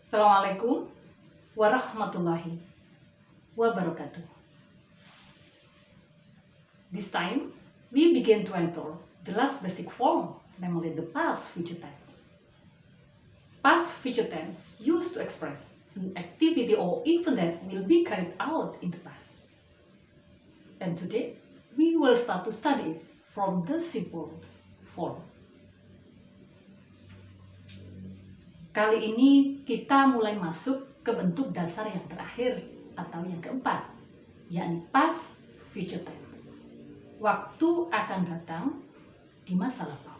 Assalamualaikum warahmatullahi wabarakatuh. This time, we begin to enter the last basic form, namely the past future tense. Past future tense used to express an activity or event that will be carried out in the past. And today, we will start to study it from the simple form. Kali ini kita mulai masuk ke bentuk dasar yang terakhir atau yang keempat, yakni past future tense. Waktu akan datang di masa lampau.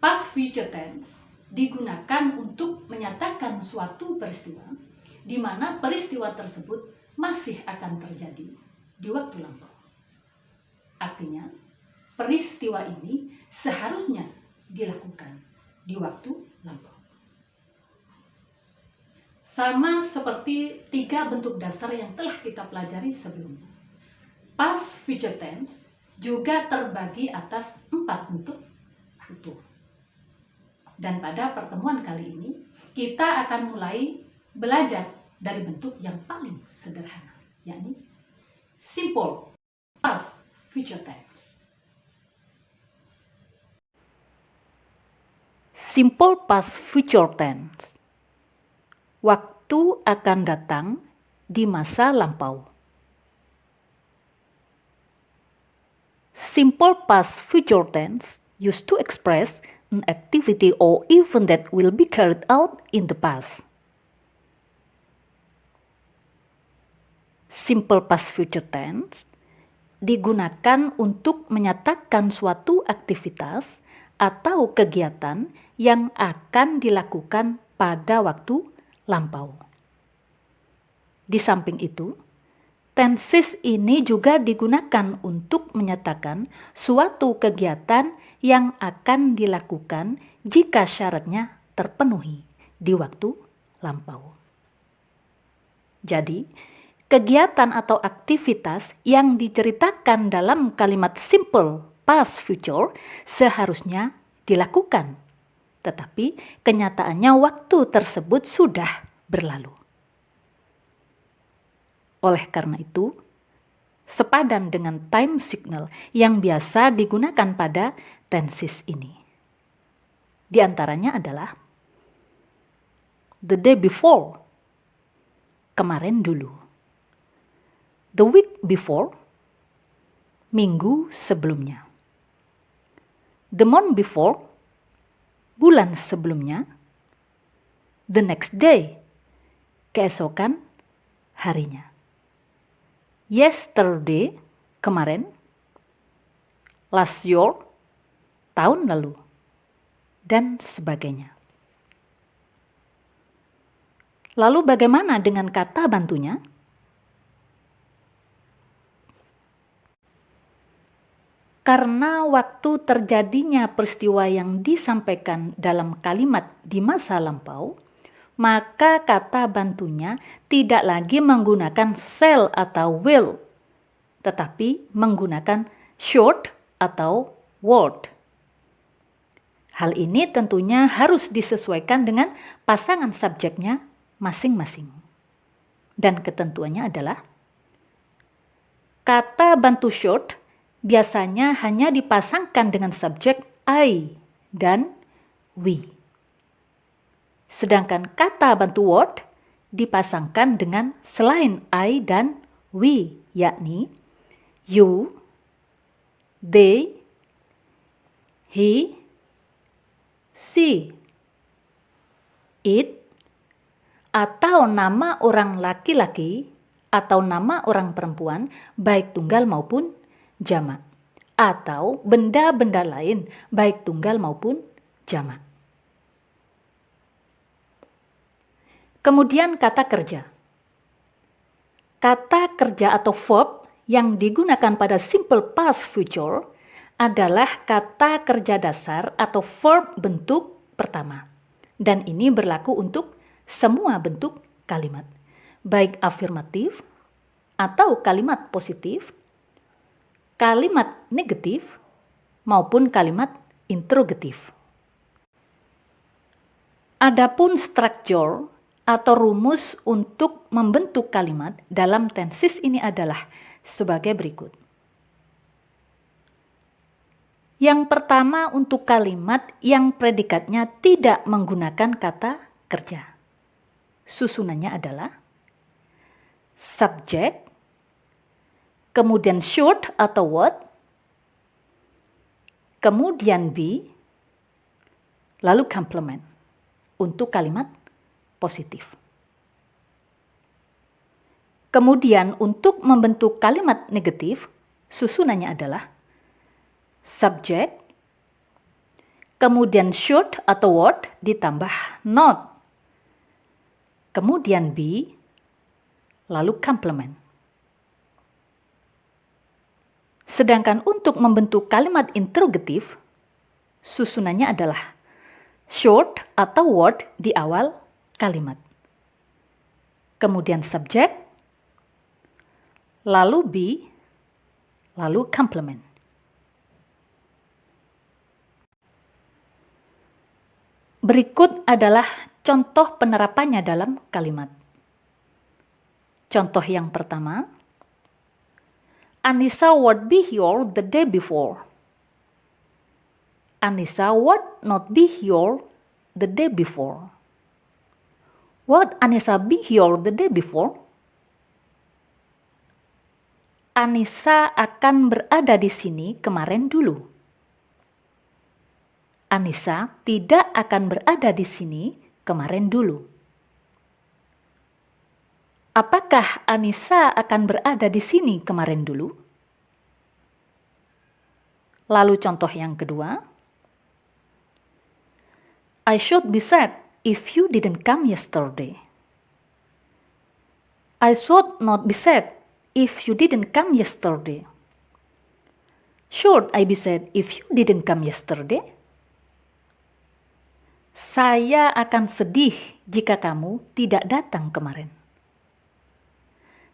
Past future tense digunakan untuk menyatakan suatu peristiwa di mana peristiwa tersebut masih akan terjadi di waktu lampau. Artinya, peristiwa ini seharusnya dilakukan di waktu lampau. Sama seperti 3 bentuk dasar yang telah kita pelajari sebelumnya. Past future tense juga terbagi atas 4 bentuk utuh. Dan pada pertemuan kali ini, kita akan mulai belajar dari bentuk yang paling sederhana, yakni simple past future tense. Simple past future tense. Waktu akan datang di masa lampau. Simple past future tense used to express an activity or event that will be carried out in the past. Simple past future tense digunakan untuk menyatakan suatu aktivitas atau kegiatan yang akan dilakukan pada waktu lampau. Di samping itu, tenses ini juga digunakan untuk menyatakan suatu kegiatan yang akan dilakukan jika syaratnya terpenuhi di waktu lampau. Jadi, kegiatan atau aktivitas yang diceritakan dalam kalimat simple past future seharusnya dilakukan, tetapi kenyataannya waktu tersebut sudah berlalu. Oleh karena itu, sepadan dengan time signal yang biasa digunakan pada tenses ini. Di antaranya adalah the day before, kemarin dulu. The week before, minggu sebelumnya. The month before, bulan sebelumnya. The next day, keesokan harinya. Yesterday, kemarin. Last year, tahun lalu. Dan sebagainya. Lalu bagaimana dengan kata bantunya? Karena waktu terjadinya peristiwa yang disampaikan dalam kalimat di masa lampau, maka kata bantunya tidak lagi menggunakan shall atau will, tetapi menggunakan should atau would. Hal ini tentunya harus disesuaikan dengan pasangan subjeknya masing-masing. Dan ketentuannya adalah kata bantu should biasanya hanya dipasangkan dengan subjek I dan we. Sedangkan kata bantu would dipasangkan dengan selain I dan we, yakni you, they, he, she, it, atau nama orang laki-laki atau nama orang perempuan baik tunggal maupun jamak, atau benda-benda lain baik tunggal maupun jamak. Kemudian kata kerja. Kata kerja atau verb yang digunakan pada simple past future adalah kata kerja dasar atau verb bentuk pertama. Dan ini berlaku untuk semua bentuk kalimat, baik afirmatif atau kalimat positif, kalimat negatif, maupun kalimat interrogatif. Adapun struktur atau rumus untuk membentuk kalimat dalam tenses ini adalah sebagai berikut. Yang pertama untuk kalimat yang predikatnya tidak menggunakan kata kerja. Susunannya adalah subject, kemudian should atau would, kemudian be, lalu complement untuk kalimat positif. Kemudian untuk membentuk kalimat negatif, susunannya adalah subject, kemudian should atau would ditambah not, kemudian be, lalu complement. Sedangkan untuk membentuk kalimat interrogatif, susunannya adalah should atau would di awal kalimat, kemudian subject, lalu be, lalu complement. Berikut adalah contoh penerapannya dalam kalimat. Contoh yang pertama, Anissa would be here the day before. Anissa would not be here the day before. Would Anissa be here the day before? Anissa akan berada di sini kemarin dulu. Anissa tidak akan berada di sini kemarin dulu. Apakah Anissa akan berada di sini kemarin dulu? Lalu contoh yang kedua. I should be sad if you didn't come yesterday. I should not be sad if you didn't come yesterday. Should I be sad if you didn't come yesterday? Saya akan sedih jika kamu tidak datang kemarin.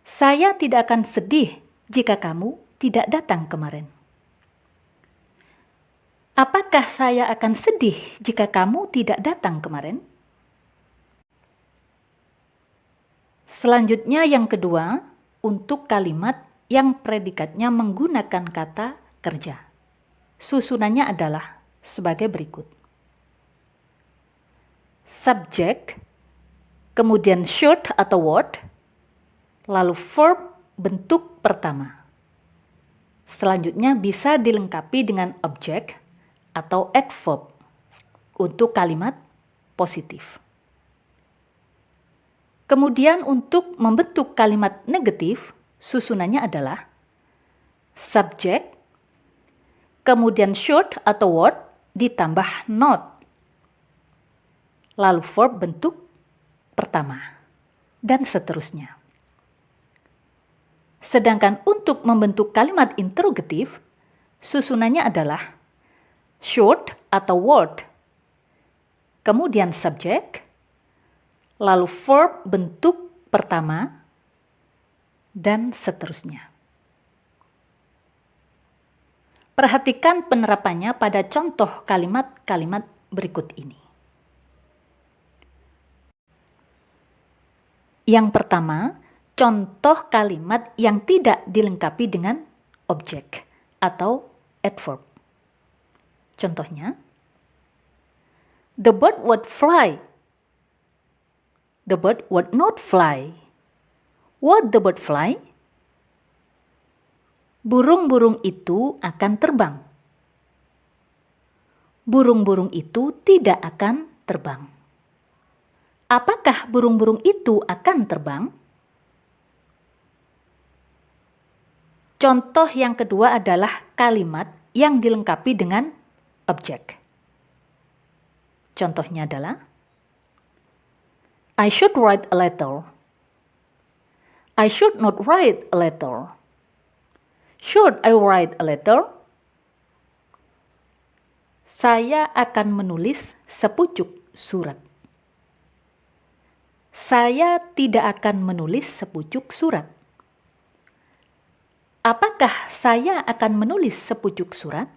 Saya tidak akan sedih jika kamu tidak datang kemarin. Apakah saya akan sedih jika kamu tidak datang kemarin? Selanjutnya yang kedua, untuk kalimat yang predikatnya menggunakan kata kerja. Susunannya adalah sebagai berikut. Subject, kemudian should atau would, lalu verb bentuk pertama. Selanjutnya bisa dilengkapi dengan objek atau adverb untuk kalimat positif. Kemudian untuk membentuk kalimat negatif, susunannya adalah subject, kemudian should atau would ditambah not, lalu verb bentuk pertama, dan seterusnya. Sedangkan untuk membentuk kalimat interrogatif, susunannya adalah should atau would, kemudian subject, lalu verb bentuk pertama, dan seterusnya. Perhatikan penerapannya pada contoh kalimat-kalimat berikut ini. Yang pertama, contoh kalimat yang tidak dilengkapi dengan objek atau adverb. Contohnya, the bird would fly. The bird would not fly. Would the bird fly? Burung-burung itu akan terbang. Burung-burung itu tidak akan terbang. Apakah burung-burung itu akan terbang? Contoh yang kedua adalah kalimat yang dilengkapi dengan objek. Contohnya adalah I should write a letter. I should not write a letter. Should I write a letter? Saya akan menulis sepucuk surat. Saya tidak akan menulis sepucuk surat. Apakah saya akan menulis sepucuk surat?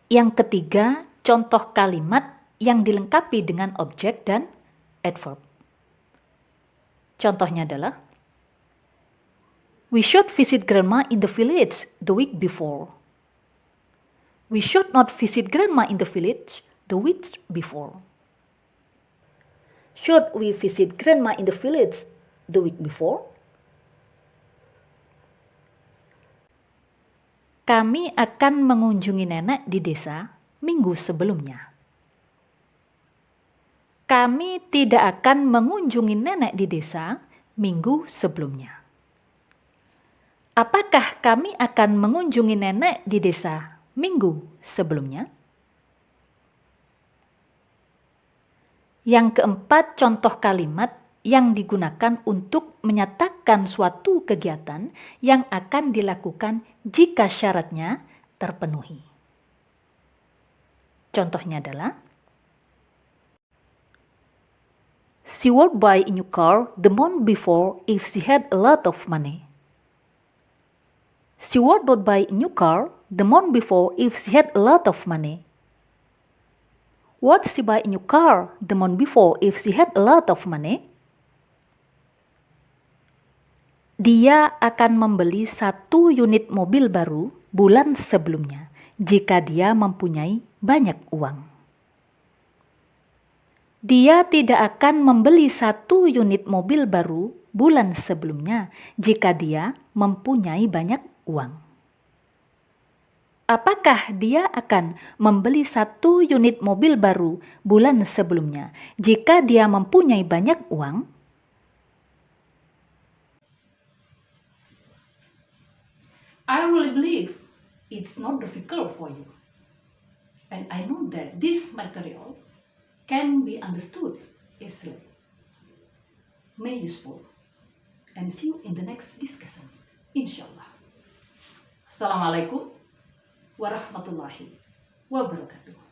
Yang ketiga, contoh kalimat yang dilengkapi dengan objek dan adverb. Contohnya adalah, we should visit grandma in the village the week before. We should not visit grandma in the village the week before. Should we visit grandma in the village the week before? Kami akan mengunjungi nenek di desa minggu sebelumnya. Kami tidak akan mengunjungi nenek di desa minggu sebelumnya. Apakah kami akan mengunjungi nenek di desa minggu sebelumnya? Yang keempat, contoh kalimat yang digunakan untuk menyatakan suatu kegiatan yang akan dilakukan jika syaratnya terpenuhi. Contohnya adalah, she would buy a new car the month before if she had a lot of money. She would not buy a new car the month before if she had a lot of money. Would she buy a new car the month before if she had a lot of money? Dia akan membeli 1 unit mobil baru bulan sebelumnya jika dia mempunyai banyak uang. Dia tidak akan membeli 1 unit mobil baru bulan sebelumnya jika dia mempunyai banyak uang. Apakah dia akan membeli 1 unit mobil baru bulan sebelumnya jika dia mempunyai banyak uang? I really believe it's not difficult for you. And I know that this material can be understood easily. May useful. And see you in the next discussion. Inshallah. Assalamualaikum warahmatullahi wabarakatuh.